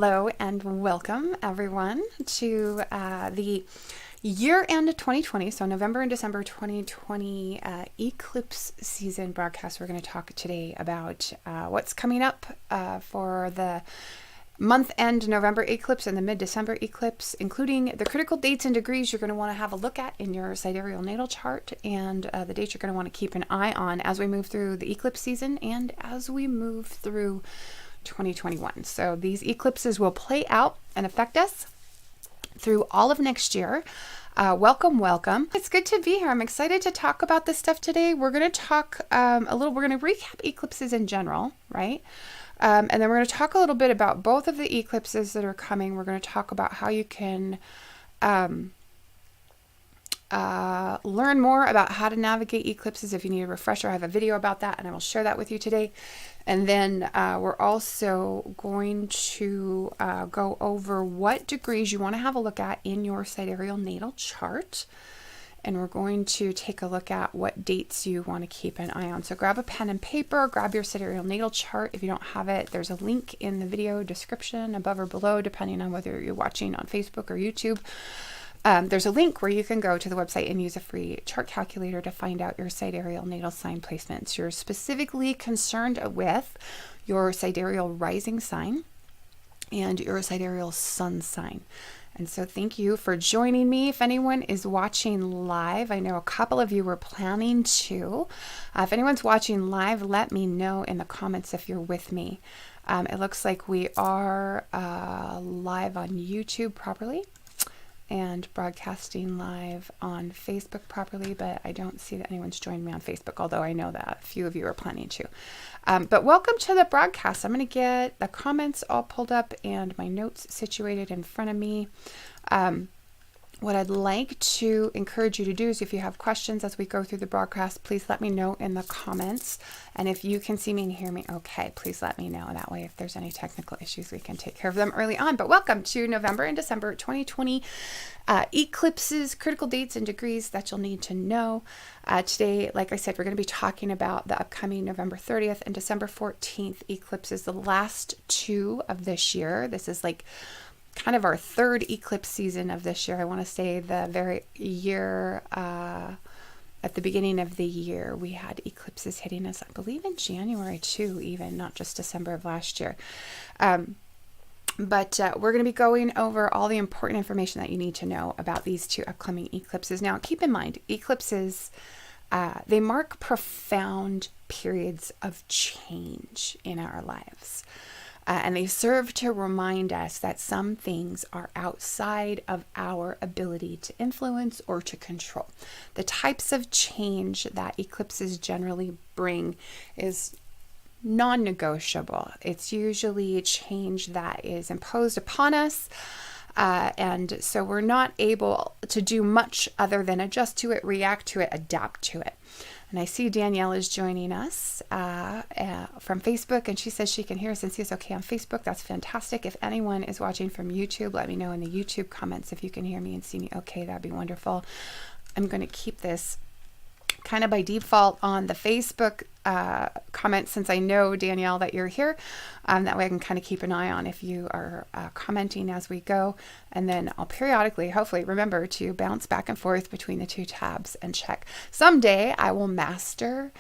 Hello and welcome everyone to the year-end 2020, so November and December 2020 eclipse season broadcast. We're going to talk today about what's coming up for the month-end November eclipse and the mid-December eclipse, including the critical dates and degrees you're going to want to have a look at in your sidereal natal chart, and the dates you're going to want to keep an eye on as we move through the eclipse season and as we move through 2021. So these eclipses will play out and affect us through all of next year. Welcome. It's good to be here. I'm excited to talk about this stuff today. We're going to talk we're going to recap eclipses in general, right? And then we're going to talk a little bit about both of the eclipses that are coming. We're going to talk about how you can learn more about how to navigate eclipses. If you need a refresher, I have a video about that, and I will share that with you today. And then we're also going to go over what degrees you want to have a look at in your sidereal natal chart. And we're going to take a look at what dates you want to keep an eye on. So grab a pen and paper, grab your sidereal natal chart. If you don't have it, there's a link in the video description above or below, depending on whether you're watching on Facebook or YouTube. There's a link where you can go to the website and use a free chart calculator to find out your sidereal natal sign placements. You're specifically concerned with your sidereal rising sign and your sidereal sun sign. And so thank you for joining me. If anyone is watching live, I know a couple of you were planning to. If anyone's watching live, let me know in the comments if you're with me. It looks like we are live on YouTube properly and broadcasting live on Facebook properly, but I don't see that anyone's joined me on Facebook, although I know that a few of you are planning to. But welcome to the broadcast. I'm going to get the comments all pulled up and my notes situated in front of me. What I'd like to encourage you to do is if you have questions as we go through the broadcast, please let me know in the comments. And if you can see me and hear me okay, please let me know. That way, if there's any technical issues, we can take care of them early on. But welcome to November and December 2020 eclipses, critical dates and degrees that you'll need to know. Today, like I said, we're going to be talking about the upcoming November 30th and December 14th eclipses, the last two of this year. This is like kind of our third eclipse season of this year. I want to say the very year, at the beginning of the year, we had eclipses hitting us, I believe in January too, even, not just December of last year. But we're going to be going over all the important information that you need to know about these two upcoming eclipses. Now, keep in mind, eclipses, they mark profound periods of change in our lives. And they serve to remind us that some things are outside of our ability to influence or to control. The types of change that eclipses generally bring is non-negotiable. It's usually change that is imposed upon us. And so we're not able to do much other than adjust to it, react to it, adapt to it. And I see Danielle is joining us from Facebook, and she says she can hear us and see us okay on Facebook. That's fantastic. If anyone is watching from YouTube, let me know in the YouTube comments if you can hear me and see me okay. That'd be wonderful. I'm going to keep this kind of by default on the Facebook comments, since I know, Danielle, that you're here. That way I can kind of keep an eye on if you are commenting as we go. And then I'll periodically, hopefully, remember to bounce back and forth between the two tabs and check. Someday I will master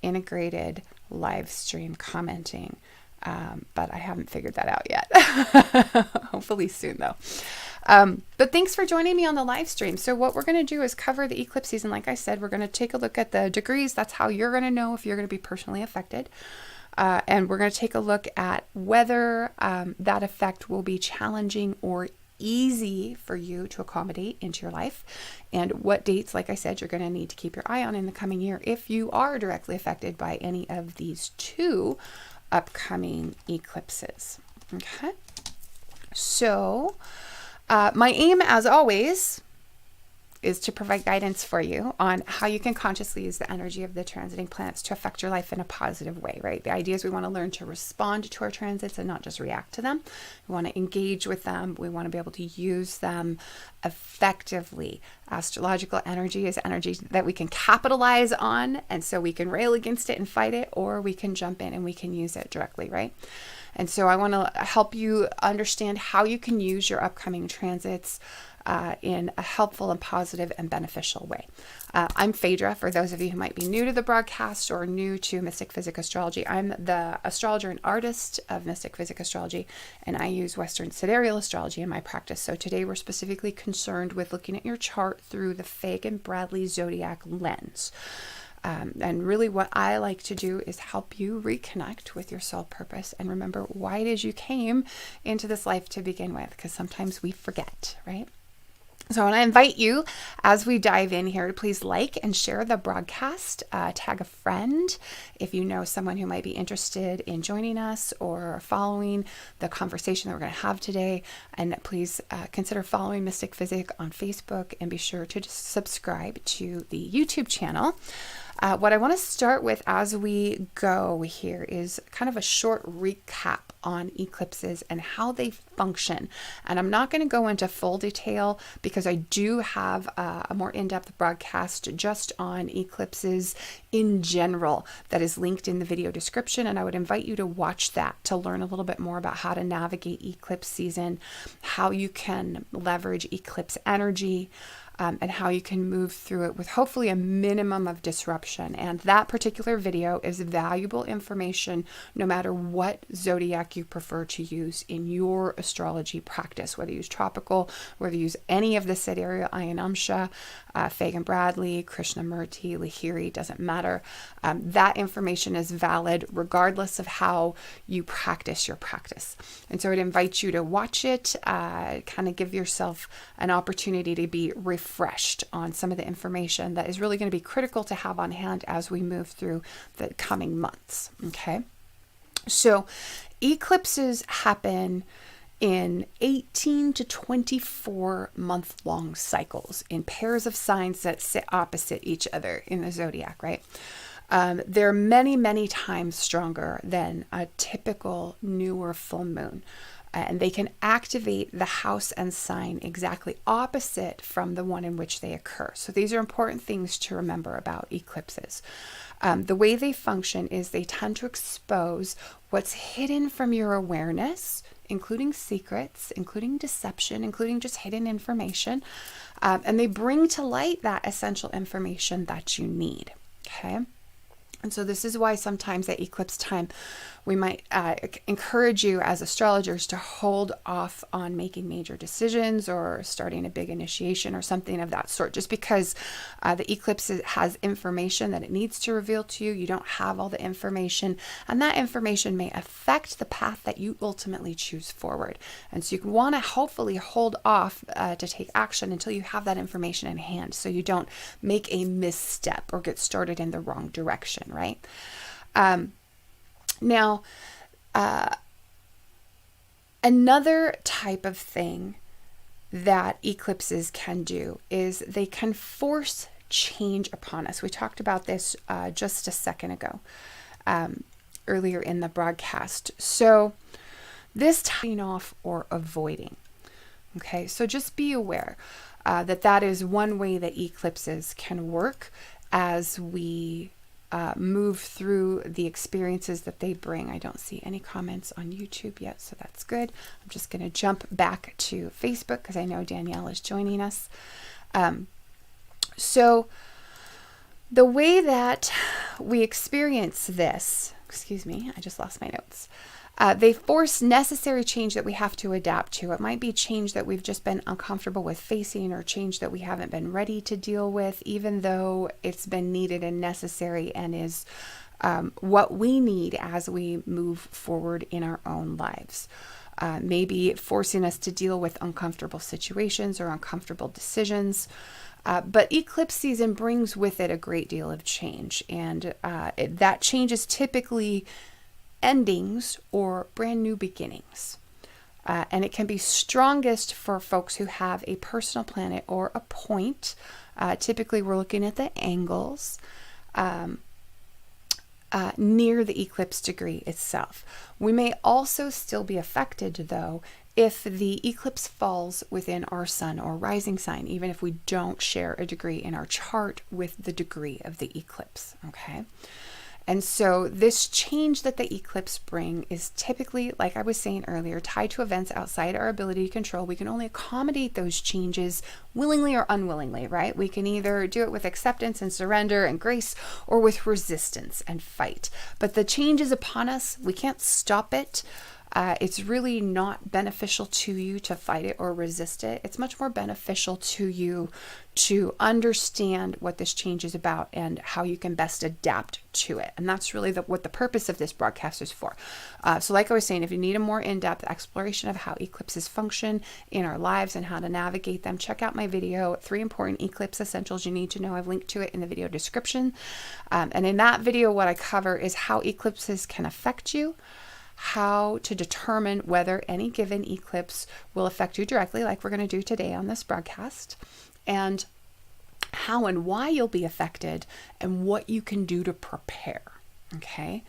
integrated live stream commenting, but I haven't figured that out yet. Hopefully soon, though. But thanks for joining me on the live stream. So what we're going to do is cover the eclipse season. Like I said, we're going to take a look at the degrees. That's how you're going to know if you're going to be personally affected. And we're going to take a look at whether that effect will be challenging or easy for you to accommodate into your life, and what dates, like I said, you're going to need to keep your eye on in the coming year if you are directly affected by any of these two upcoming eclipses. Okay. So my aim, as always, is to provide guidance for you on how you can consciously use the energy of the transiting planets to affect your life in a positive way, right? The idea is we want to learn to respond to our transits and not just react to them. We want to engage with them. We want to be able to use them effectively. Astrological energy is energy that we can capitalize on, and so we can rail against it and fight it, or we can jump in and we can use it directly, right? And so I want to help you understand how you can use your upcoming transits in a helpful and positive and beneficial way. I'm Phaedra, for those of you who might be new to the broadcast or new to Mystick, Physick, Astrology. I'm the astrologer and artist of Mystick, Physick, Astrology, and I use Western sidereal astrology in my practice. So today we're specifically concerned with looking at your chart through the Fag and Bradley zodiac lens. And really what I like to do is help you reconnect with your soul purpose and remember why it is you came into this life to begin with, because sometimes we forget, right? So I want to invite you, as we dive in here, to please like and share the broadcast, tag a friend if you know someone who might be interested in joining us or following the conversation that we're going to have today. And please consider following Mystick Physick on Facebook, and be sure to just subscribe to the YouTube channel. What I want to start with as we go here is kind of a short recap on eclipses and how they function. And I'm not going to go into full detail because I do have a more in-depth broadcast just on eclipses in general that is linked in the video description. And I would invite you to watch that to learn a little bit more about how to navigate eclipse season, how you can leverage eclipse energy, and how you can move through it with hopefully a minimum of disruption. And that particular video is valuable information no matter what zodiac you prefer to use in your astrology practice, whether you use tropical, whether you use any of the sidereal Ayanamsha, Fag and Bradley, Krishnamurti, Lahiri, doesn't matter. That information is valid regardless of how you practice your practice. And so I'd invite you to watch it, kind of give yourself an opportunity to be refreshed on some of the information that is really going to be critical to have on hand as we move through the coming months. Okay. So eclipses happen in 18 to 24 month-long cycles in pairs of signs that sit opposite each other in the zodiac, right? They're many, many times stronger than a typical new or full moon. And they can activate the house and sign exactly opposite from the one in which they occur. So these are important things to remember about eclipses. The way they function is they tend to expose what's hidden from your awareness, including secrets, including deception, including just hidden information. And they bring to light that essential information that you need. Okay. And so this is why sometimes at eclipse time, we might encourage you as astrologers to hold off on making major decisions or starting a big initiation or something of that sort, just because the eclipse has information that it needs to reveal to you. You don't have all the information, and that information may affect the path that you ultimately choose forward. And so you want to hopefully hold off to take action until you have that information in hand, so you don't make a misstep or get started in the wrong direction, right? Now, another type of thing that eclipses can do is they can force change upon us. We talked about this just a second ago, earlier in the broadcast. So this tying off or avoiding. Okay, so just be aware that is one way that eclipses can work as we move through the experiences that they bring. I don't see any comments on YouTube yet, so that's good. I'm just going to jump back to Facebook because I know Danielle is joining us. So the way that we experience this, excuse me, I just lost my notes. They force necessary change that we have to adapt to. It might be change that we've just been uncomfortable with facing, or change that we haven't been ready to deal with, even though it's been needed and necessary and is what we need as we move forward in our own lives. Maybe forcing us to deal with uncomfortable situations or uncomfortable decisions. But eclipse season brings with it a great deal of change, and that change is typically endings or brand new beginnings. And it can be strongest for folks who have a personal planet or a point. Typically, we're looking at the angles near the eclipse degree itself. We may also still be affected, though, if the eclipse falls within our sun or rising sign, even if we don't share a degree in our chart with the degree of the eclipse. Okay. And so this change that the eclipse bring is typically, like I was saying earlier, tied to events outside our ability to control. We can only accommodate those changes willingly or unwillingly, right? We can either do it with acceptance and surrender and grace, or with resistance and fight. But the change is upon us. We can't stop it. It's really not beneficial to you to fight it or resist it. It's much more beneficial to you to understand what this change is about and how you can best adapt to it. And that's really what the purpose of this broadcast is for. So like I was saying, if you need a more in-depth exploration of how eclipses function in our lives and how to navigate them, check out my video, 3 Important Eclipse Essentials You Need to Know. I've linked to it in the video description. And in that video, what I cover is how eclipses can affect you, how to determine whether any given eclipse will affect you directly, like we're going to do today on this broadcast, and how and why you'll be affected and what you can do to prepare. Okay.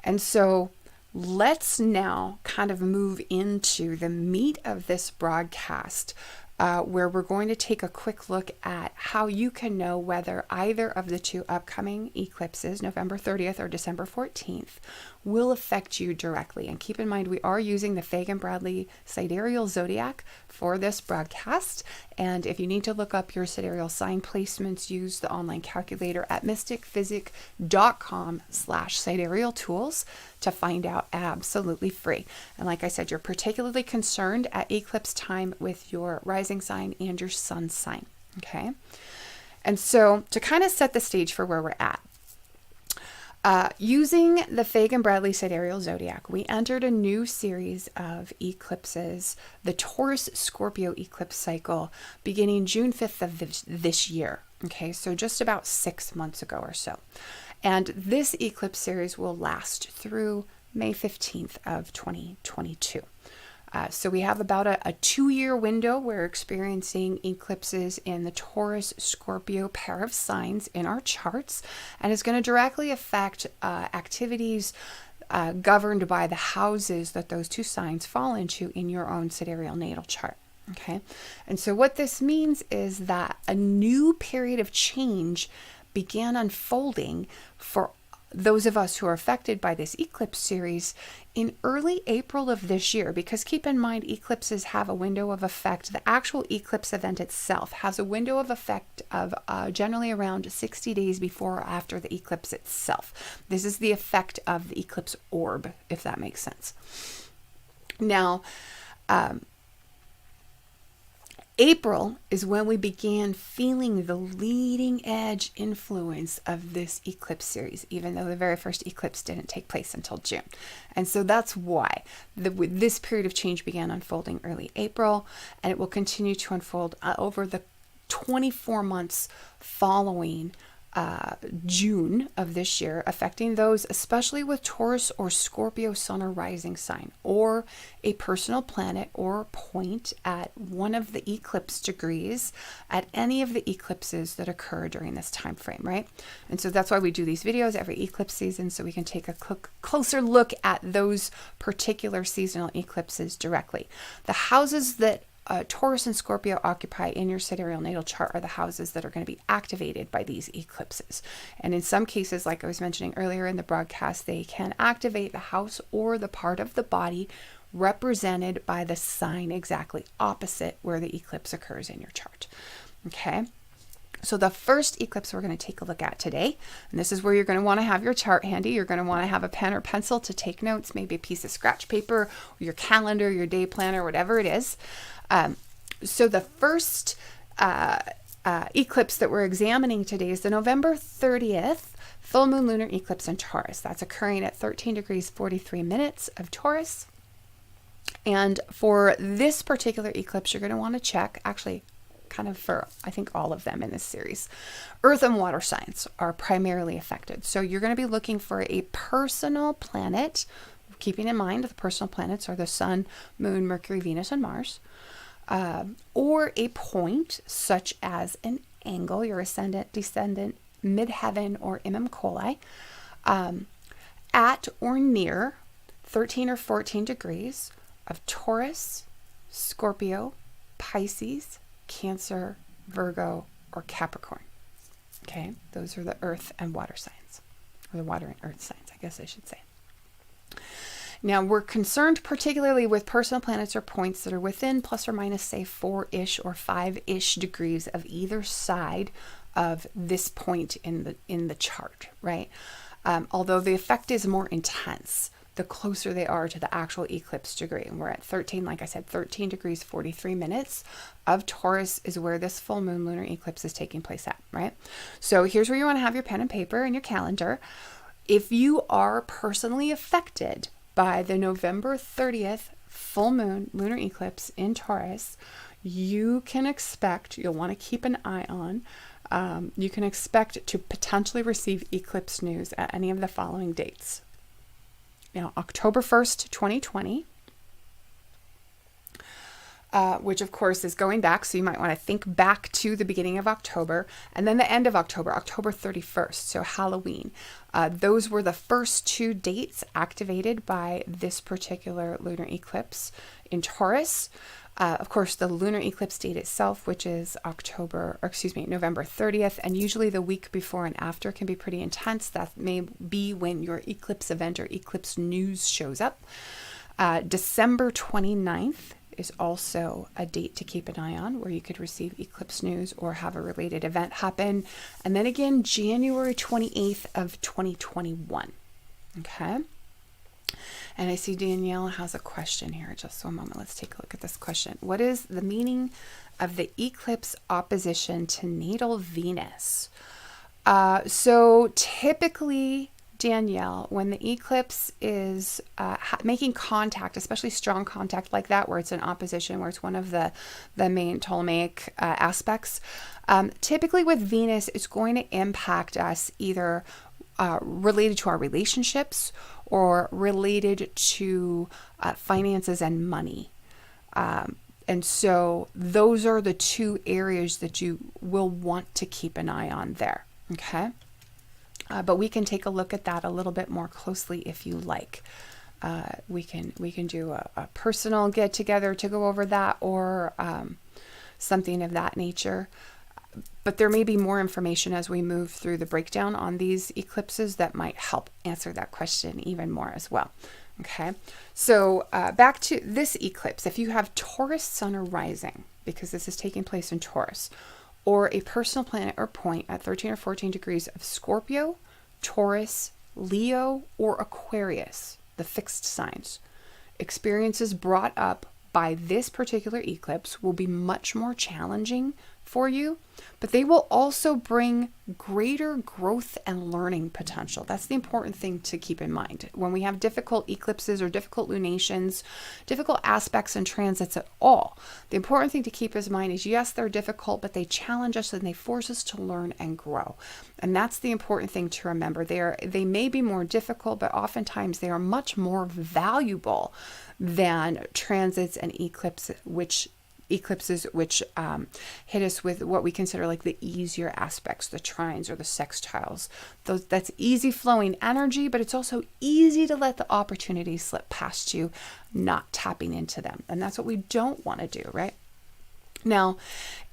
And so let's now kind of move into the meat of this broadcast, where we're going to take a quick look at how you can know whether either of the 2 upcoming eclipses, November 30th or December 14th, will affect you directly. And keep in mind, we are using the Fagan-Bradley sidereal zodiac for this broadcast. And if you need to look up your sidereal sign placements, use the online calculator at mystickphysick.com/sidereal tools to find out, absolutely free. And like I said, you're particularly concerned at eclipse time with your rising sign and your sun sign. Okay. And so to kind of set the stage for where we're at, using the Fagan-Bradley sidereal zodiac, we entered a new series of eclipses, the Taurus Scorpio eclipse cycle, beginning June 5th of this year. Okay, so just about 6 months ago or so. And this eclipse series will last through May 15th of 2022. So we have about a 2-year window. We're experiencing eclipses in the Taurus Scorpio pair of signs in our charts, and it's going to directly affect activities governed by the houses that those 2 signs fall into in your own sidereal natal chart. Okay. And so what this means is that a new period of change began unfolding for those of us who are affected by this eclipse series in early April of this year, because keep in mind, eclipses have a window of effect. The actual eclipse event itself has a window of effect of generally around 60 days before or after the eclipse itself. This is the effect of the eclipse orb, if that makes sense. Now, April is when we began feeling the leading edge influence of this eclipse series, even though the very first eclipse didn't take place until June. And so that's why this period of change began unfolding early April, and it will continue to unfold over the 24 months following June of this year, affecting those especially with Taurus or Scorpio sun or rising sign, or a personal planet or point at one of the eclipse degrees at any of the eclipses that occur during this time frame, right? And so that's why we do these videos every eclipse season, so we can take a closer look at those particular seasonal eclipses directly. The houses that Taurus and Scorpio occupy in your sidereal natal chart are the houses that are going to be activated by these eclipses. And in some cases, like I was mentioning earlier in the broadcast, they can activate the house or the part of the body represented by the sign exactly opposite where the eclipse occurs in your chart. Okay. So the first eclipse we're going to take a look at today, and this is where you're going to want to have your chart handy. You're going to want to have a pen or pencil to take notes, maybe a piece of scratch paper, or your calendar, your day planner, whatever it is. So the first eclipse that we're examining today is the November 30th full moon lunar eclipse in Taurus. That's occurring at 13 degrees 43 minutes of Taurus. And for this particular eclipse, you're going to want to check, actually kind of for, I think, all of them in this series, earth and water signs are primarily affected. So you're going to be looking for a personal planet, keeping in mind the personal planets are the sun, moon, Mercury, Venus, and Mars. Or a point such as an angle, your ascendant, descendant, midheaven, or imam coli, at or near 13 or 14 degrees of Taurus, Scorpio, Pisces, Cancer, Virgo, or Capricorn. Okay, those are the earth and water signs. or the water and earth signs, I guess I should say. Now, we're concerned particularly with personal planets or points that are within plus or minus, say, 4-ish or 5-ish degrees of either side of this point in the chart, right? Although the effect is more intense the closer they are to the actual eclipse degree. And we're at 13, like I said, 13 degrees 43 minutes of Taurus is where this full moon lunar eclipse is taking place at, right? So here's where you want to have your pen and paper and your calendar. If you are personally affected by the November 30th full moon lunar eclipse in Taurus, you can expect, you'll want to keep an eye on, you can expect to potentially receive eclipse news at any of the following dates. Now, October 1st, 2020, which of course is going back, so you might want to think back to the beginning of October, and then the end of October, October 31st, so Halloween. Those were the first 2 dates activated by this particular lunar eclipse in Taurus. Of course, the lunar eclipse date itself, which is November 30th, and usually the week before and after can be pretty intense. That may be when your eclipse event or eclipse news shows up. December 29th is also a date to keep an eye on where you could receive eclipse news or have a related event happen. And then again, January 28th of 2021. Okay. And I see Danielle has a question here. Just one moment. Let's take a look at this question. What is the meaning of the eclipse opposition to natal Venus? So typically, Danielle, when the eclipse is making contact, especially strong contact like that, where it's an opposition, where it's one of the main Ptolemaic aspects, typically with Venus, it's going to impact us either related to our relationships or related to finances and money. And so those are the 2 areas that you will want to keep an eye on there. Okay. But we can take a look at that a little bit more closely if you like. We can do a personal get together to go over that, or something of that nature. But there may be more information as we move through the breakdown on these eclipses that might help answer that question even more as well. Okay, so back to this eclipse. If you have Taurus sun or rising, because this is taking place in Taurus, or a personal planet or point at 13 or 14 degrees of Scorpio, Taurus, Leo, or Aquarius, the fixed signs, experiences brought up by this particular eclipse will be much more challenging for you, but they will also bring greater growth and learning potential. That's the important thing to keep in mind. When we have difficult eclipses or difficult lunations, difficult aspects and transits at all, the important thing to keep in mind is, yes, they're difficult, but they challenge us and they force us to learn and grow. And that's the important thing to remember. They may be more difficult, but oftentimes they are much more valuable than transits and eclipses which hit us with what we consider like the easier aspects, the trines or the sextiles. That's easy flowing energy, but it's also easy to let the opportunities slip past you, not tapping into them. And that's what we don't want to do, right? Now,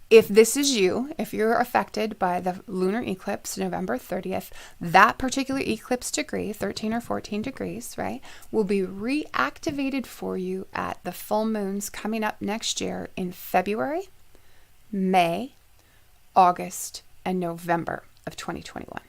if this is you, if you're affected by the lunar eclipse, November 30th, that particular eclipse degree, 13 or 14 degrees, right, will be reactivated for you at the full moons coming up next year in February, May, August, and November of 2021.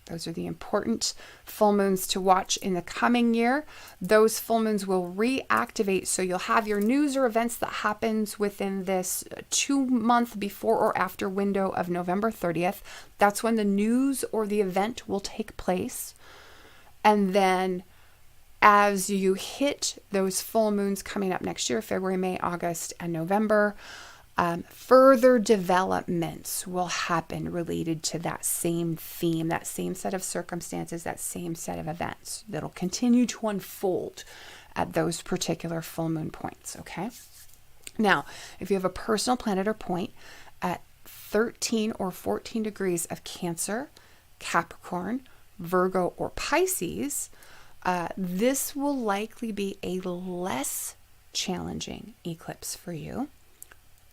Those are the important full moons to watch in the coming year. Those full moons will reactivate, so you'll have your news or events that happens within this 2-month before or after window of November 30th. That's when the news or the event will take place. And then as you hit those full moons coming up next year, February, May, August, and November, further developments will happen related to that same theme, that same set of circumstances, that same set of events that'll continue to unfold at those particular full moon points. Okay. Now, if you have a personal planet or point at 13 or 14 degrees of Cancer, Capricorn, Virgo, or Pisces, this will likely be a less challenging eclipse for you.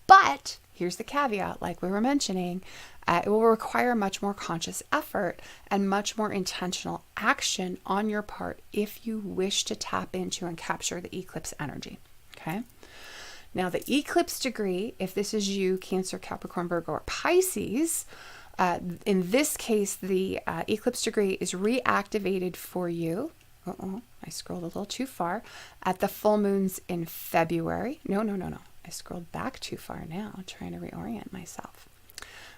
But here's the caveat, like we were mentioning, it will require much more conscious effort and much more intentional action on your part if you wish to tap into and capture the eclipse energy. Okay. Now, the eclipse degree, if this is you, Cancer, Capricorn, Virgo, or Pisces, in this case, the eclipse degree is reactivated for you. I scrolled a little too far. At the full moons in February. No. I scrolled back too far now, trying to reorient myself.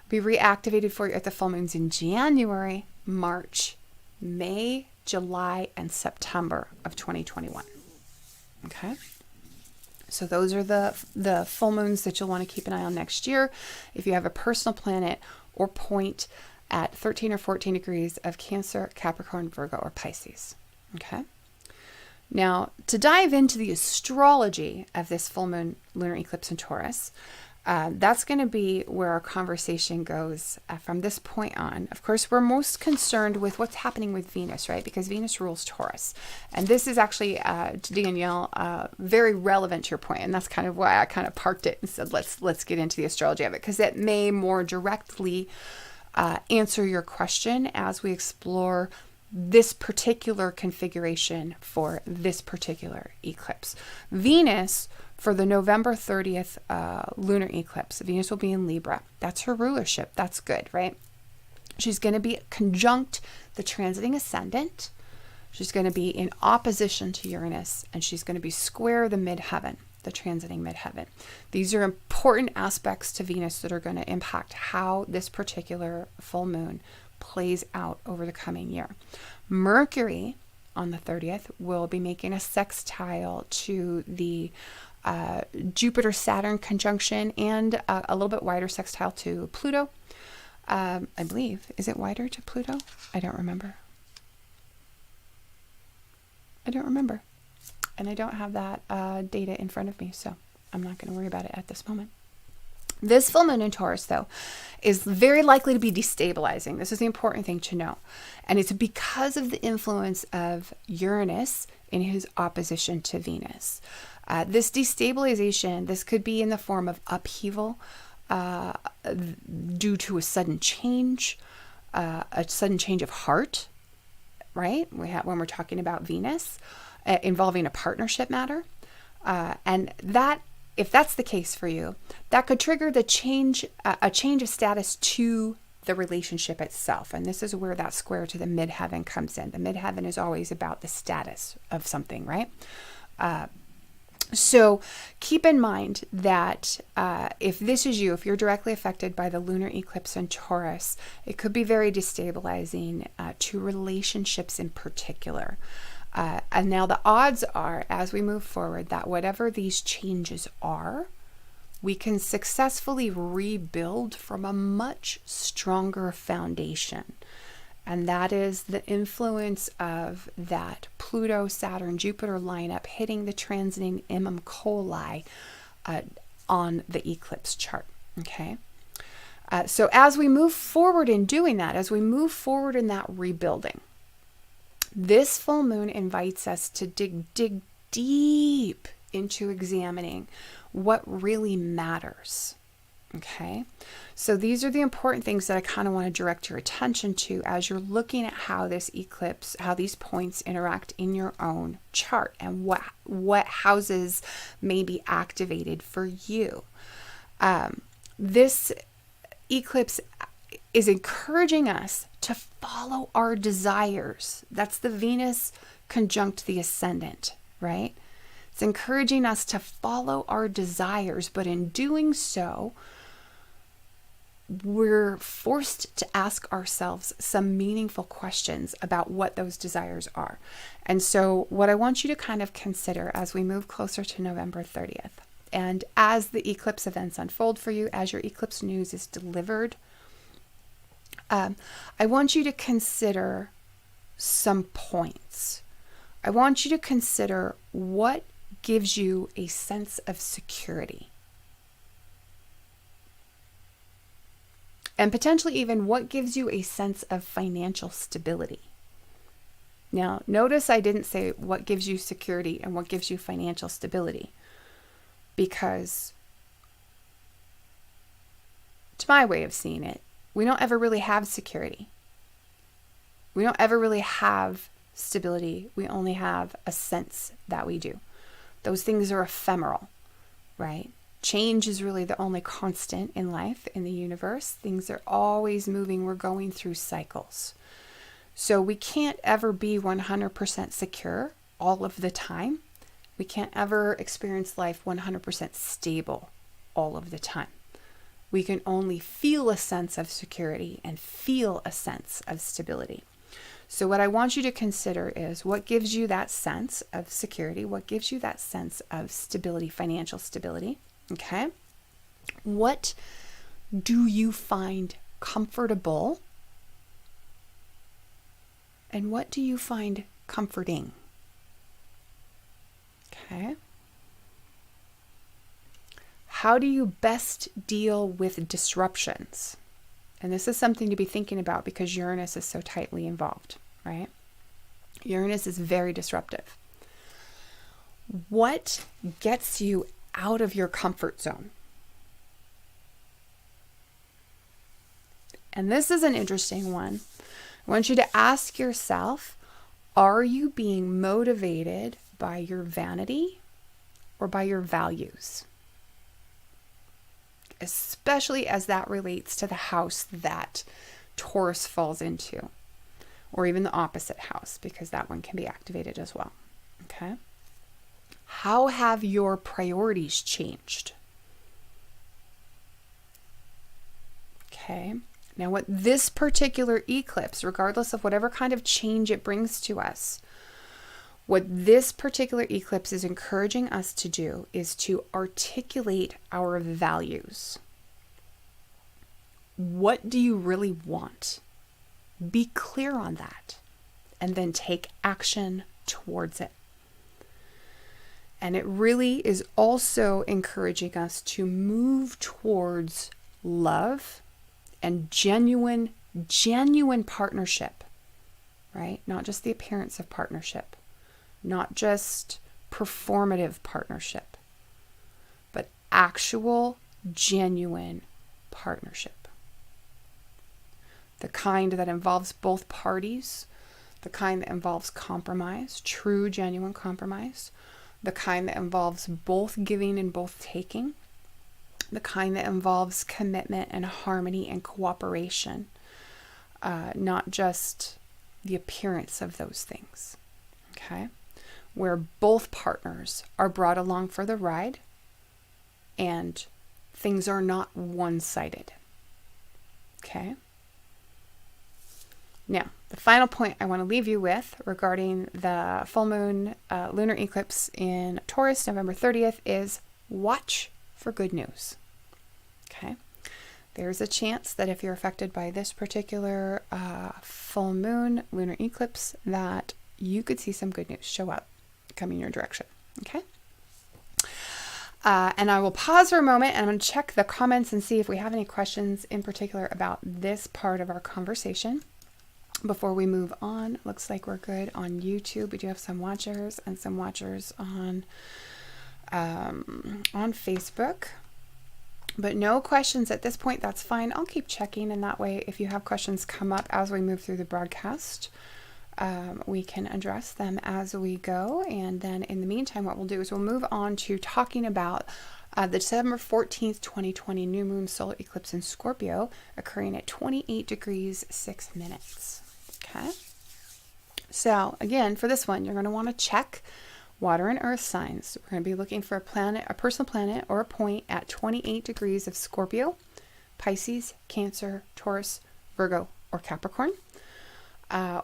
Be reactivated for you at the full moons in January, March, May, July, and September of 2021. Okay. So those are the full moons that you'll want to keep an eye on next year. If you have a personal planet or point at 13 or 14 degrees of Cancer, Capricorn, Virgo, or Pisces. Okay. Now, to dive into the astrology of this full moon lunar eclipse in Taurus, that's going to be where our conversation goes from this point on. Of course, we're most concerned with what's happening with Venus, right? Because Venus rules Taurus. And this is actually, to Danielle, very relevant to your point. And that's kind of why I kind of parked it and said, let's get into the astrology of it, because it may more directly answer your question as we explore this particular configuration for this particular eclipse. Venus, for the November 30th lunar eclipse, Venus will be in Libra. That's her rulership. That's good, right? She's going to be conjunct the transiting ascendant. She's going to be in opposition to Uranus, and she's going to be square the midheaven, the transiting midheaven. These are important aspects to Venus that are going to impact how this particular full moon plays out over the coming year. Mercury on the 30th will be making a sextile to the Jupiter-Saturn conjunction and a little bit wider sextile to Pluto. I believe. Is it wider to Pluto? I don't remember. And I don't have that data in front of me, so I'm not going to worry about it at this moment. This full moon in Taurus, though, is very likely to be destabilizing. This is the important thing to know. And it's because of the influence of Uranus in his opposition to Venus. This destabilization, this could be in the form of upheaval due to a sudden change of heart, right? When we're talking about Venus, involving a partnership matter. And that, if that's the case for you, that could trigger a change of status to the relationship itself. And this is where that square to the midheaven comes in. The midheaven is always about the status of something, right? So keep in mind that if this is you, if you're directly affected by the lunar eclipse in Taurus, it could be very destabilizing to relationships in particular. And now the odds are, as we move forward, that whatever these changes are, we can successfully rebuild from a much stronger foundation. And that is the influence of that Pluto, Saturn, Jupiter lineup hitting the transiting Imam Coli on the eclipse chart. Okay. So as we move forward in doing that, as we move forward in that rebuilding, this full moon invites us to dig deep into examining what really matters. Okay, so these are the important things that I kind of want to direct your attention to as you're looking at how this eclipse, how these points interact in your own chart and what houses may be activated for you. This eclipse is encouraging us to follow our desires. That's the Venus conjunct the ascendant, right? It's encouraging us to follow our desires, but in doing so, we're forced to ask ourselves some meaningful questions about what those desires are. And so what I want you to kind of consider as we move closer to November 30th, and as the eclipse events unfold for you, as your eclipse news is delivered, I want you to consider some points. I want you to consider what gives you a sense of security. And potentially even what gives you a sense of financial stability. Now, notice I didn't say what gives you security and what gives you financial stability, because to my way of seeing it, we don't ever really have security. We don't ever really have stability. We only have a sense that we do. Those things are ephemeral, right? Change is really the only constant in life, in the universe. Things are always moving. We're going through cycles. So we can't ever be 100% secure all of the time. We can't ever experience life 100% stable all of the time. We can only feel a sense of security and feel a sense of stability. So what I want you to consider is what gives you that sense of security, what gives you that sense of stability, financial stability, okay? What do you find comfortable? And what do you find comforting? Okay. How do you best deal with disruptions? And this is something to be thinking about because Uranus is so tightly involved, right? Uranus is very disruptive. What gets you out of your comfort zone? And this is an interesting one. I want you to ask yourself, are you being motivated by your vanity or by your values? Especially as that relates to the house that Taurus falls into, or even the opposite house, because that one can be activated as well. Okay. How have your priorities changed? Okay. Now, what this particular eclipse, regardless of whatever kind of change it brings to us, what this particular eclipse is encouraging us to do is to articulate our values. What do you really want? Be clear on that, and then take action towards it. And it really is also encouraging us to move towards love and genuine partnership, right? Not just the appearance of partnership. Not just performative partnership, but actual, genuine partnership. The kind that involves both parties, the kind that involves compromise, true, genuine compromise, the kind that involves both giving and both taking, the kind that involves commitment and harmony and cooperation, not just the appearance of those things, okay? Where both partners are brought along for the ride and things are not one-sided. Okay? Now, the final point I want to leave you with regarding the full moon lunar eclipse in Taurus, November 30th, is watch for good news. Okay? There's a chance that if you're affected by this particular full moon lunar eclipse, that you could see some good news show up coming your direction. Okay. And I will pause for a moment and I'm going to check the comments and see if we have any questions in particular about this part of our conversation before we move on. Looks like we're good on YouTube. We do have some watchers and some watchers on Facebook, but no questions at this point. That's fine. I'll keep checking, and that way if you have questions come up as we move through the broadcast, we can address them as we go. And then in the meantime, what we'll do is we'll move on to talking about the December 14th, 2020 new moon solar eclipse in Scorpio occurring at 28 degrees 6 minutes. Okay. So again, for this one, you're going to want to check water and earth signs. We're going to be looking for a planet, a personal planet or a point at 28 degrees of Scorpio, Pisces, Cancer, Taurus, Virgo, or Capricorn.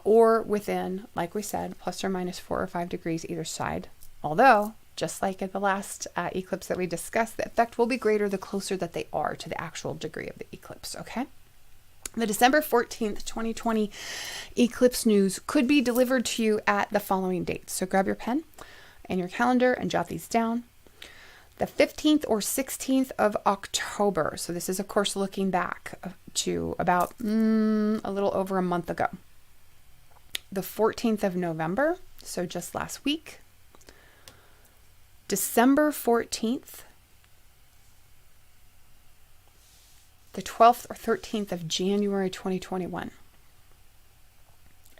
Or within, like we said, plus or minus 4 or 5 degrees either side. Although, just like in the last eclipse that we discussed, the effect will be greater the closer that they are to the actual degree of the eclipse, okay? The December 14th, 2020 eclipse news could be delivered to you at the following dates. So grab your pen and your calendar and jot these down. The 15th or 16th of October. So this is, of course, looking back to about a little over a month ago. The 14th of November, so just last week. December 14th. the 12th or 13th of January 2021,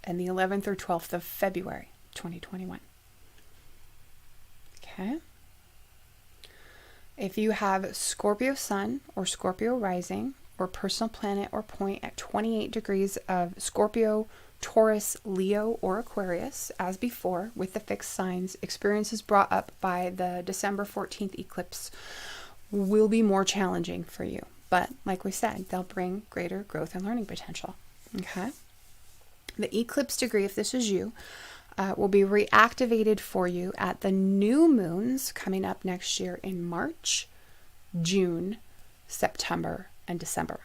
and the 11th or 12th of February 2021. Okay. If you have Scorpio Sun or Scorpio Rising or personal planet or point at 28 degrees of Scorpio, Taurus, Leo, or Aquarius, as before, with the fixed signs, experiences brought up by the December 14th eclipse will be more challenging for you. But like we said, they'll bring greater growth and learning potential. Okay. The eclipse degree, if this is you, will be reactivated for you at the new moons coming up next year in March, June, September, and December.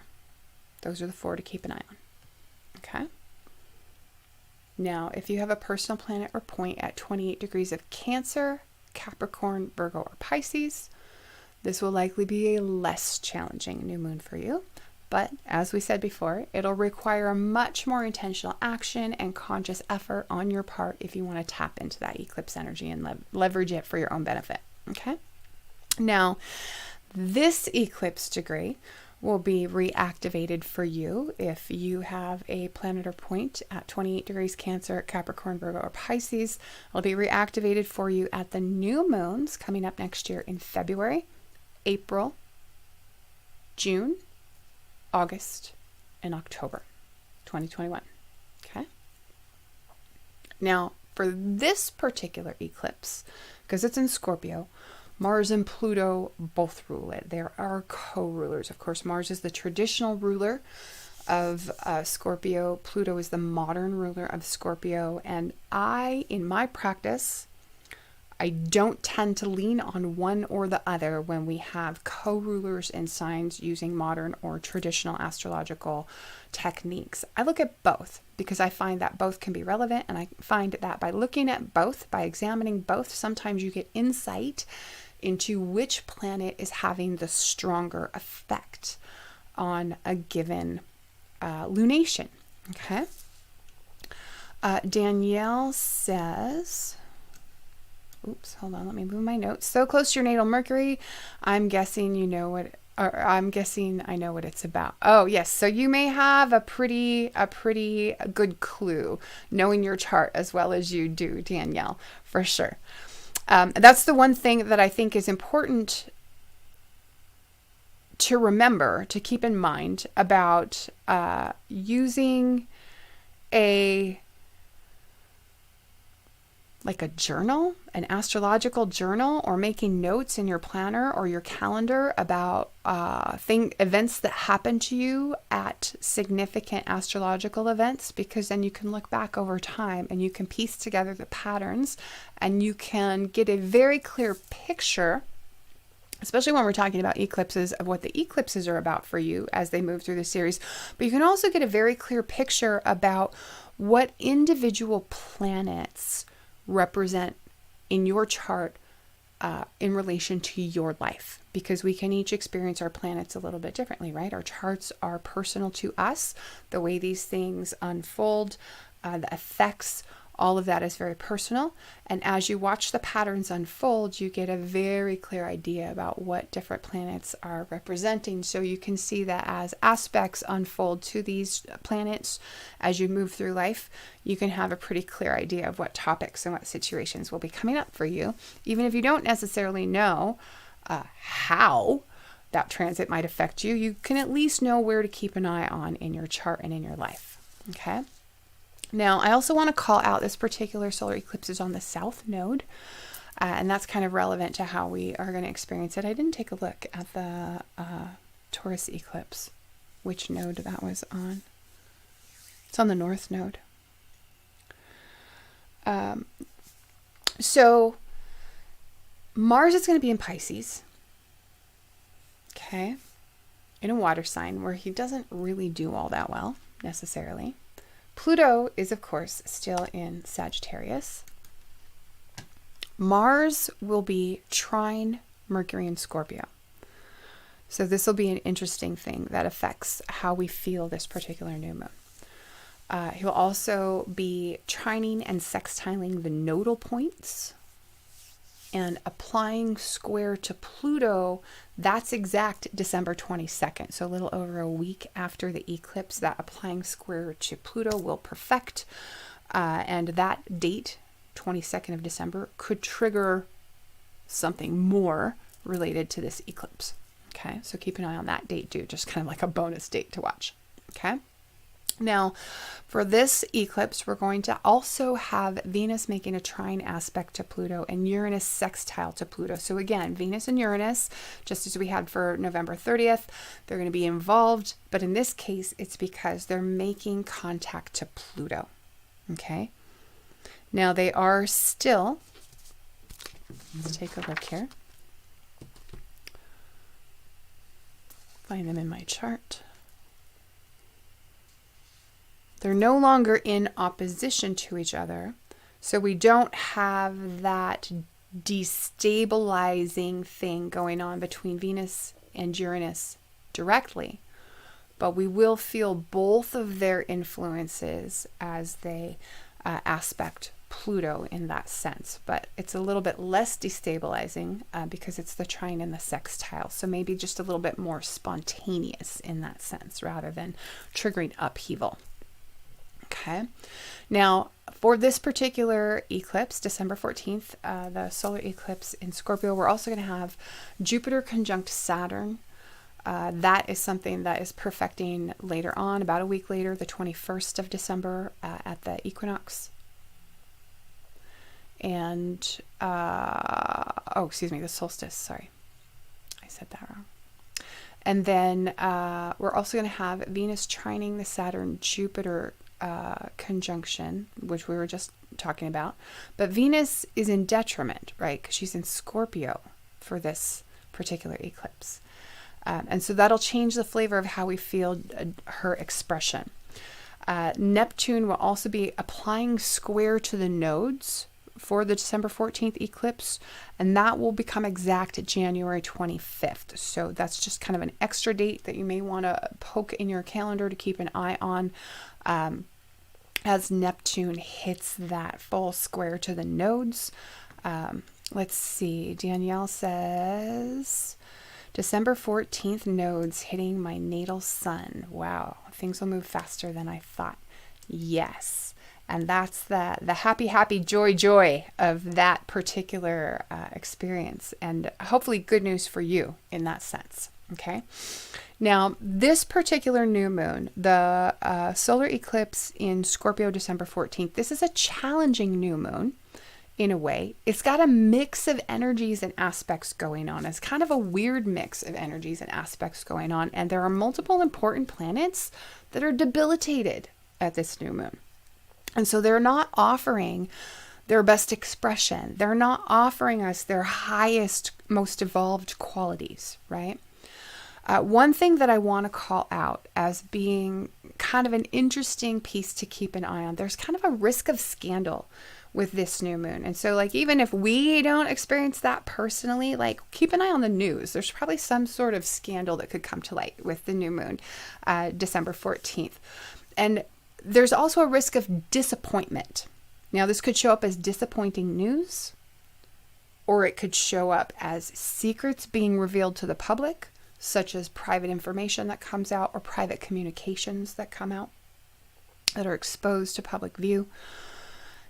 Those are the 4 to keep an eye on. Okay. Now, if you have a personal planet or point at 28 degrees of Cancer, Capricorn, Virgo, or Pisces, this will likely be a less challenging new moon for you. But as we said before, it'll require much more intentional action and conscious effort on your part if you want to tap into that eclipse energy and leverage it for your own benefit. Okay. Now, this eclipse degree will be reactivated for you if you have a planet or point at 28 degrees Cancer, Capricorn, Virgo, or Pisces. It'll be reactivated for you at the new moons coming up next year in February, April, June, August, and October 2021. Okay. Now, for this particular eclipse, because it's in Scorpio, Mars and Pluto both rule it. They are co-rulers. Of course, Mars is the traditional ruler of Scorpio. Pluto is the modern ruler of Scorpio. And in my practice, I don't tend to lean on one or the other when we have co-rulers in signs using modern or traditional astrological techniques. I look at both because I find that both can be relevant, and I find that by looking at both, by examining both, sometimes you get insight into which planet is having the stronger effect on a given lunation. Okay. Danielle says, oops, hold on, let me move my notes. So close to your natal Mercury, I'm guessing you know what, or I'm guessing I know what it's about. Oh yes, so you may have a pretty good clue, knowing your chart as well as you do, Danielle, for sure. That's the one thing that I think is important to remember, to keep in mind about using a journal, an astrological journal, or making notes in your planner or your calendar about events that happen to you at significant astrological events, because then you can look back over time and you can piece together the patterns and you can get a very clear picture, especially when we're talking about eclipses, of what the eclipses are about for you as they move through the series. But you can also get a very clear picture about what individual planets represent in your chart in relation to your life, because we can each experience our planets a little bit differently, right? Our charts are personal to us. The way these things unfold, the effects, all of that is very personal. And as you watch the patterns unfold, you get a very clear idea about what different planets are representing. So you can see that as aspects unfold to these planets, as you move through life, you can have a pretty clear idea of what topics and what situations will be coming up for you. Even if you don't necessarily know how that transit might affect you, you can at least know where to keep an eye on in your chart and in your life. Okay. Now, I also want to call out this particular solar eclipse is on the south node, and that's kind of relevant to how we are going to experience it. I didn't take a look at the Taurus eclipse, which node that was on. It's on the north node. So Mars is going to be in Pisces, okay, in a water sign where he doesn't really do all that well necessarily. Pluto is, of course, still in Sagittarius. Mars will be trine Mercury in Scorpio. So this will be an interesting thing that affects how we feel this particular new moon. He'll also be trining and sextiling the nodal points And applying square to Pluto, that's exact December 22nd. So a little over a week after the eclipse, that applying square to Pluto will perfect. And that date, 22nd of December, could trigger something more related to this eclipse. Okay, so keep an eye on that date too, just kind of like a bonus date to watch. Okay. Now, for this eclipse, we're going to also have Venus making a trine aspect to Pluto and Uranus sextile to Pluto. So again, Venus and Uranus, just as we had for November 30th, they're going to be involved. But in this case, it's because they're making contact to Pluto. Okay. Now, they are still, let's take a look here. Find them in my chart. They're no longer in opposition to each other, so we don't have that destabilizing thing going on between Venus and Uranus directly, but we will feel both of their influences as they aspect Pluto in that sense, but it's a little bit less destabilizing because it's the trine and the sextile, so maybe just a little bit more spontaneous in that sense rather than triggering upheaval. Okay, now for this particular eclipse, December 14th, the solar eclipse in Scorpio, we're also going to have Jupiter conjunct Saturn. That is something that is perfecting later on, about a week later, the 21st of December at the equinox. And, the solstice, sorry. I said that wrong. And then we're also going to have Venus trining the Saturn-Jupiter conjunction, which we were just talking about. But Venus is in detriment, right? Because she's in Scorpio for this particular eclipse. And so that'll change the flavor of how we feel her expression. Neptune will also be applying square to the nodes for the December 14th eclipse, and that will become exact January 25th. So that's just kind of an extra date that you may want to poke in your calendar to keep an eye on as Neptune hits that full square to the nodes. Let's see, Danielle says, December 14th nodes hitting my natal sun. Wow, things will move faster than I thought. Yes. And that's the happy, joy of that particular experience. And hopefully good news for you in that sense. Okay. Now, this particular new moon, the solar eclipse in Scorpio, December 14th, this is a challenging new moon in a way. It's got a mix of energies and aspects going on. It's kind of a weird mix of energies and aspects going on. And there are multiple important planets that are debilitated at this new moon. And so they're not offering their best expression. They're not offering us their highest, most evolved qualities, right? One thing that I want to call out as being kind of an interesting piece to keep an eye on, there's kind of a risk of scandal with this new moon. And so like, even if we don't experience that personally, like keep an eye on the news. There's probably some sort of scandal that could come to light with the new moon, December 14th. And there's also a risk of disappointment. Now, this could show up as disappointing news, or it could show up as secrets being revealed to the public, such as private information that comes out or private communications that come out that are exposed to public view.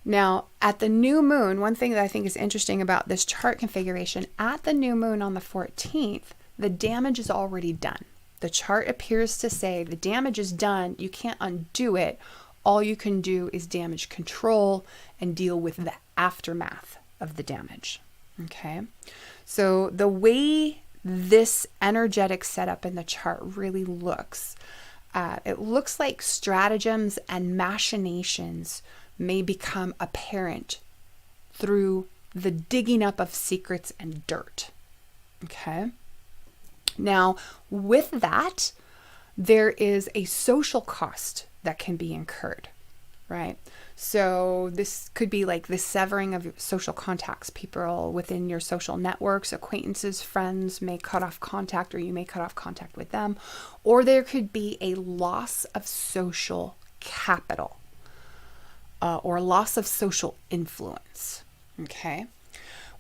Now, at the new moon, one thing that I think is interesting about this chart configuration, at the new moon on the 14th, the damage is already done. The chart appears to say the damage is done. You can't undo it. All you can do is damage control and deal with the aftermath of the damage. Okay. So the way this energetic setup in the chart really looks, it looks like stratagems and machinations may become apparent through the digging up of secrets and dirt. Okay. Now, with that, there is a social cost that can be incurred, right? So this could be like the severing of social contacts. People within your social networks, acquaintances, friends may cut off contact, or you may cut off contact with them. Or there could be a loss of social capital or loss of social influence, okay?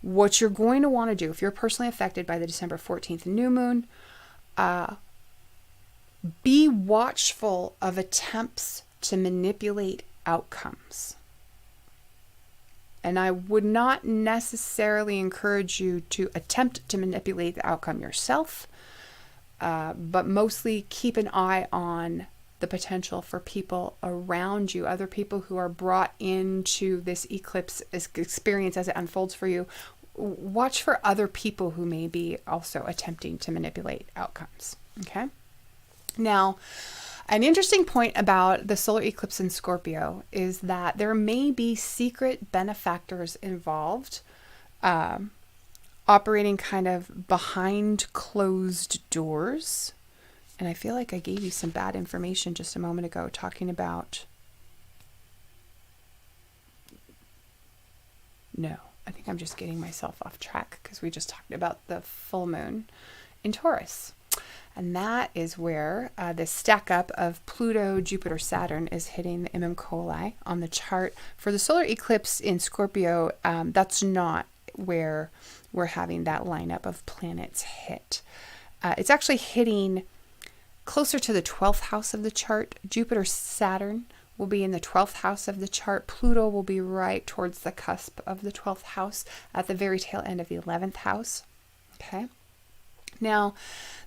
what you're going to want to do if you're personally affected by the December 14th new moon, be watchful of attempts to manipulate outcomes. And I would not necessarily encourage you to attempt to manipulate the outcome yourself, but mostly keep an eye on the potential for people around you, other people who are brought into this eclipse experience as it unfolds for you. Watch for other people who may be also attempting to manipulate outcomes. Okay. Now, an interesting point about the solar eclipse in Scorpio is that there may be secret benefactors involved, operating kind of behind closed doors. And I feel like I gave you some bad information just a moment ago talking about... No, I think I'm just getting myself off track because we just talked about the full moon in Taurus. And that is where this stack up of Pluto, Jupiter, Saturn is hitting the Imam Coli on the chart. For the solar eclipse in Scorpio, that's not where we're having that lineup of planets hit. It's actually hitting closer to the 12th house of the chart. Jupiter, Saturn will be in the 12th house of the chart. Pluto will be right towards the cusp of the 12th house at the very tail end of the 11th house. Okay. Now,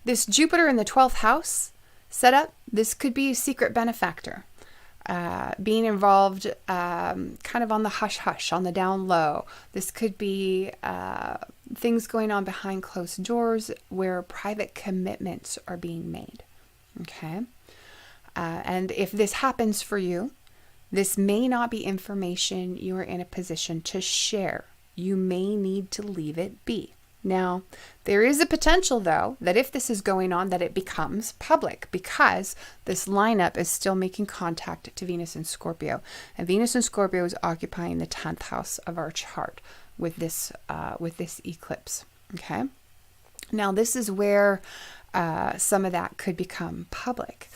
this Jupiter in the 12th house setup, this could be a secret benefactor, being involved kind of on the hush-hush, on the down low. This could be things going on behind closed doors where private commitments are being made. Okay. And if this happens for you, this may not be information you are in a position to share. You may need to leave it be. Now, there is a potential, though, that if this is going on, that it becomes public because this lineup is still making contact to Venus in Scorpio. And Venus in Scorpio is occupying the 10th house of our chart with this eclipse. Okay. Now, this is where some of that could become public.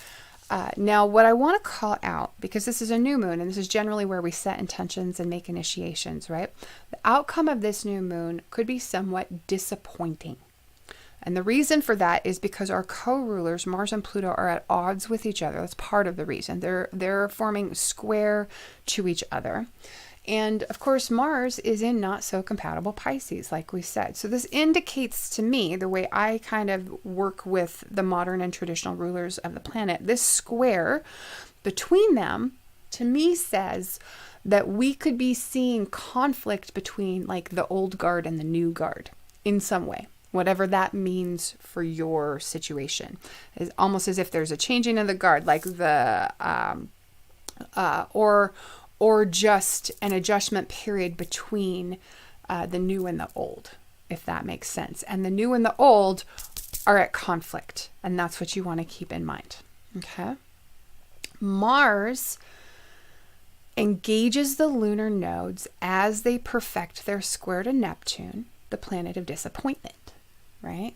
Now, what I want to call out, because this is a new moon, and this is generally where we set intentions and make initiations, right? The outcome of this new moon could be somewhat disappointing. And the reason for that is because our co-rulers, Mars and Pluto, are at odds with each other. That's part of the reason. They're forming square to each other. And of course, Mars is in not so compatible Pisces, like we said. So this indicates to me, the way I kind of work with the modern and traditional rulers of the planet, this square between them, to me, says that we could be seeing conflict between like the old guard and the new guard in some way, whatever that means for your situation. It's almost as if there's a changing of the guard, like the, or just an adjustment period between the new and the old, if that makes sense. And the new and the old are at conflict, and that's what you want to keep in mind. Okay. Mars engages the lunar nodes as they perfect their square to Neptune, the planet of disappointment, right?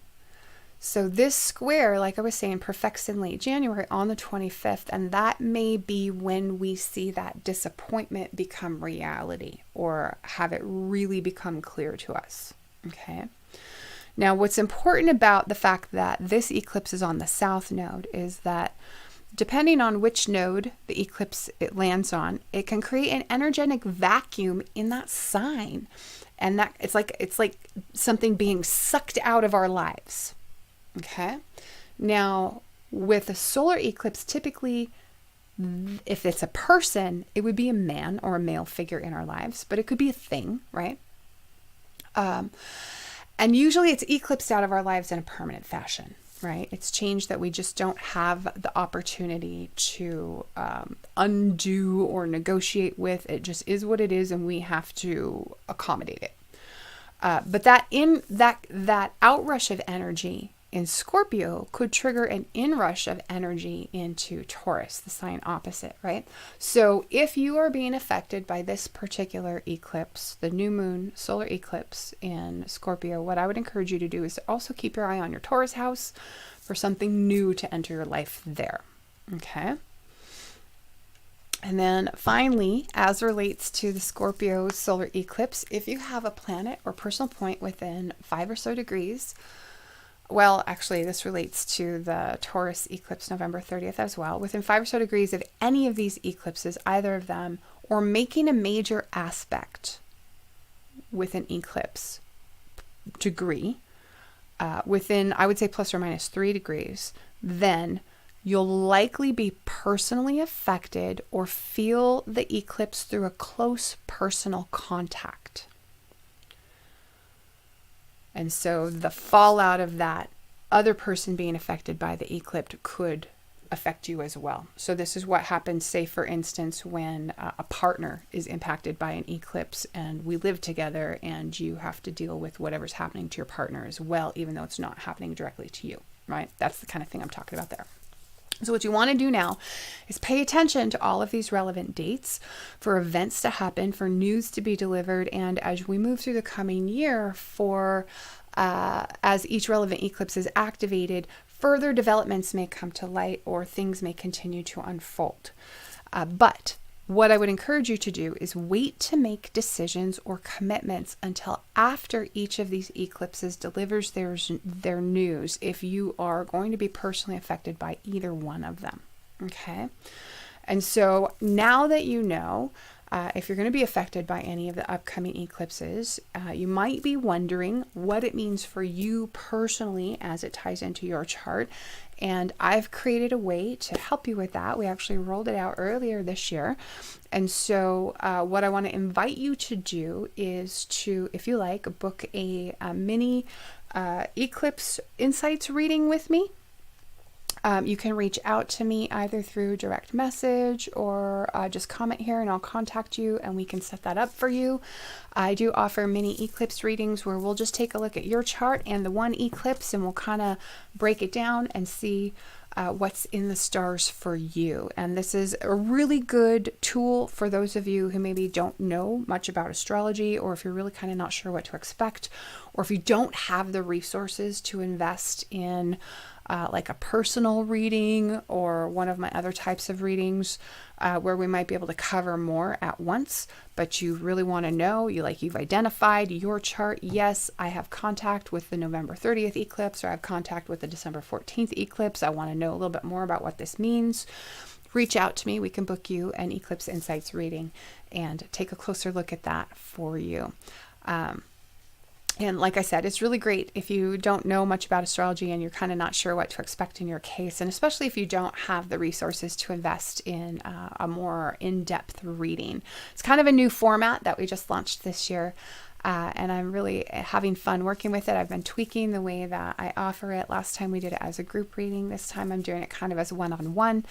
So this square, like I was saying, perfects in late January on the 25th, and that may be when we see that disappointment become reality or have it really become clear to us. Okay. Now, what's important about the fact that this eclipse is on the south node is that depending on which node the eclipse it lands on, it can create an energetic vacuum in that sign. And that it's like something being sucked out of our lives. Okay. Now, with a solar eclipse, typically, if it's a person, it would be a man or a male figure in our lives, but it could be a thing, right? And usually it's eclipsed out of our lives in a permanent fashion, right? It's change that we just don't have the opportunity to undo or negotiate with. It just is what it is, and we have to accommodate it. But that outrush of energy in Scorpio could trigger an inrush of energy into Taurus, the sign opposite, right? So if you are being affected by this particular eclipse, the new moon solar eclipse in Scorpio, what I would encourage you to do is to also keep your eye on your Taurus house for something new to enter your life there. Okay. And then finally, as relates to the Scorpio solar eclipse, if you have a planet or personal point within 5 or so degrees, well, actually, this relates to the Taurus eclipse November 30th as well, within 5 or so degrees of any of these eclipses, either of them, or making a major aspect with an eclipse degree, within, I would say, plus or minus 3 degrees, then you'll likely be personally affected or feel the eclipse through a close personal contact. And so the fallout of that other person being affected by the eclipse could affect you as well. So this is what happens, say, for instance, when a partner is impacted by an eclipse and we live together and you have to deal with whatever's happening to your partner as well, even though it's not happening directly to you, right? That's the kind of thing I'm talking about there. So what you want to do now is pay attention to all of these relevant dates for events to happen, for news to be delivered, and as we move through the coming year, for as each relevant eclipse is activated, further developments may come to light or things may continue to unfold. But what I would encourage you to do is wait to make decisions or commitments until after each of these eclipses delivers their news, if you are going to be personally affected by either one of them. Okay? And so now that you know, if you're going to be affected by any of the upcoming eclipses, you might be wondering what it means for you personally as it ties into your chart. And I've created a way to help you with that. We actually rolled it out earlier this year. And so what I want to invite you to do is to, if you like, book a mini eclipse insights reading with me. You can reach out to me either through direct message or just comment here and I'll contact you and we can set that up for you. I do offer mini eclipse readings where we'll just take a look at your chart and the one eclipse and we'll kind of break it down and see what's in the stars for you. And this is a really good tool for those of you who maybe don't know much about astrology, or if you're really kind of not sure what to expect, or if you don't have the resources to invest in like a personal reading or one of my other types of readings where we might be able to cover more at once, but you really want to know, you've identified your chart. Yes, I have contact with the November 30th eclipse, or I have contact with the December 14th eclipse. I want to know a little bit more about what this means. Reach out to me. We can book you an Eclipse Insights reading and take a closer look at that for you. And like I said, it's really great if you don't know much about astrology and you're kind of not sure what to expect in your case, and especially if you don't have the resources to invest in a more in-depth reading. It's kind of a new format that we just launched this year, and I'm really having fun working with it. I've been tweaking the way that I offer it. Last time we did it as a group reading. This time I'm doing it kind of as one-on-one.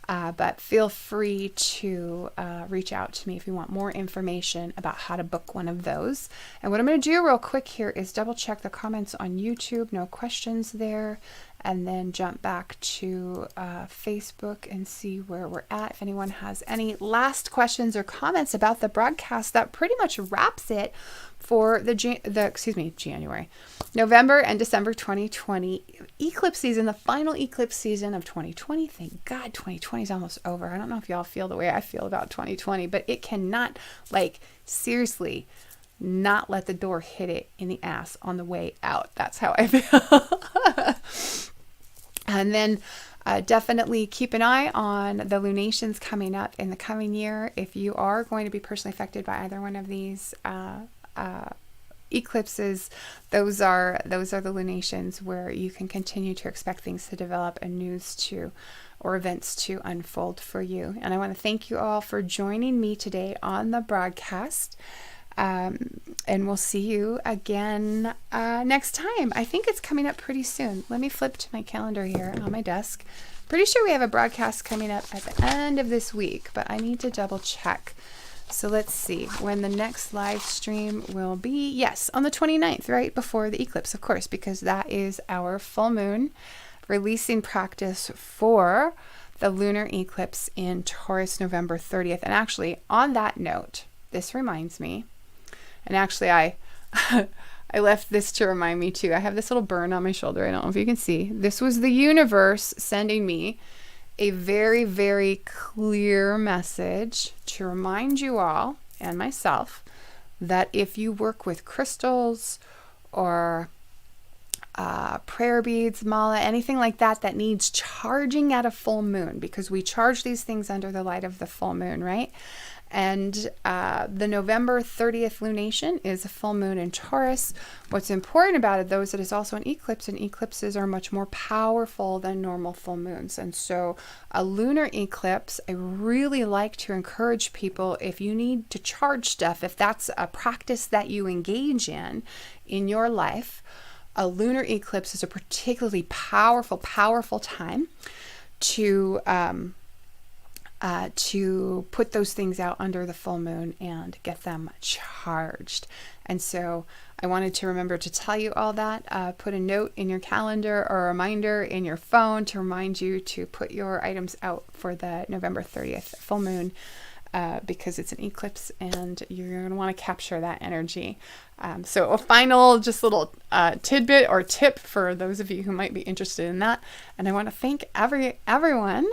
But feel free to reach out to me if you want more information about how to book one of those. And what I'm going to do real quick here is double check the comments on YouTube. No questions there. And then jump back to Facebook and see where we're at. If anyone has any last questions or comments about the broadcast, that pretty much wraps it for January, November and December 2020 eclipse season, the final eclipse season of 2020. Thank God 2020 is almost over. I don't know if y'all feel the way I feel about 2020, but it cannot, seriously, not let the door hit it in the ass on the way out. That's how I feel. And then definitely keep an eye on the lunations coming up in the coming year. If you are going to be personally affected by either one of these eclipses, those are the lunations where you can continue to expect things to develop and news to or events to unfold for you. And I want to thank you all for joining me today on the broadcast. And we'll see you again next time. I think it's coming up pretty soon. Let me flip to my calendar here on my desk. Pretty sure we have a broadcast coming up at the end of this week, but I need to double check. So let's see when the next live stream will be. Yes, on the 29th, right before the eclipse, of course, because that is our full moon releasing practice for the lunar eclipse in Taurus, November 30th. And actually, on that note, this reminds me, and actually I left this to remind me too. I have this little burn on my shoulder. I don't know if you can see. This was the universe sending me a very, very clear message to remind you all and myself that if you work with crystals or prayer beads, mala, anything like that that needs charging at a full moon, because we charge these things under the light of the full moon, right? And the November 30th lunation is a full moon in Taurus. What's important about it, though, is that it's also an eclipse, and eclipses are much more powerful than normal full moons. And so a lunar eclipse, I really like to encourage people, if you need to charge stuff, if that's a practice that you engage in your life, a lunar eclipse is a particularly powerful time to put those things out under the full moon and get them charged. And so I wanted to remember to tell you all that. Put a note in your calendar or a reminder in your phone to remind you to put your items out for the November 30th full moon, because it's an eclipse and you're going to want to capture that energy. So a final just little tidbit or tip for those of you who might be interested in that. And I want to thank everyone,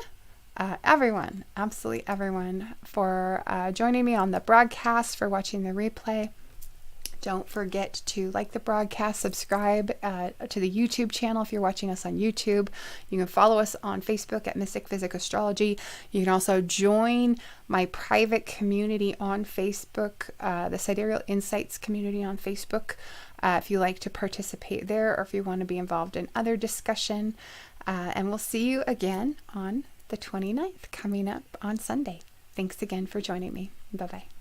absolutely everyone, for joining me on the broadcast, for watching the replay. Don't forget to like the broadcast, subscribe to the YouTube channel if you're watching us on YouTube. You can follow us on Facebook at Mystick, Physick, Astrology. You can also join my private community on Facebook, the Sidereal Insights community on Facebook, if you like to participate there, or if you want to be involved in other discussion. And we'll see you again on the 29th, coming up on Sunday. Thanks again for joining me. Bye-bye.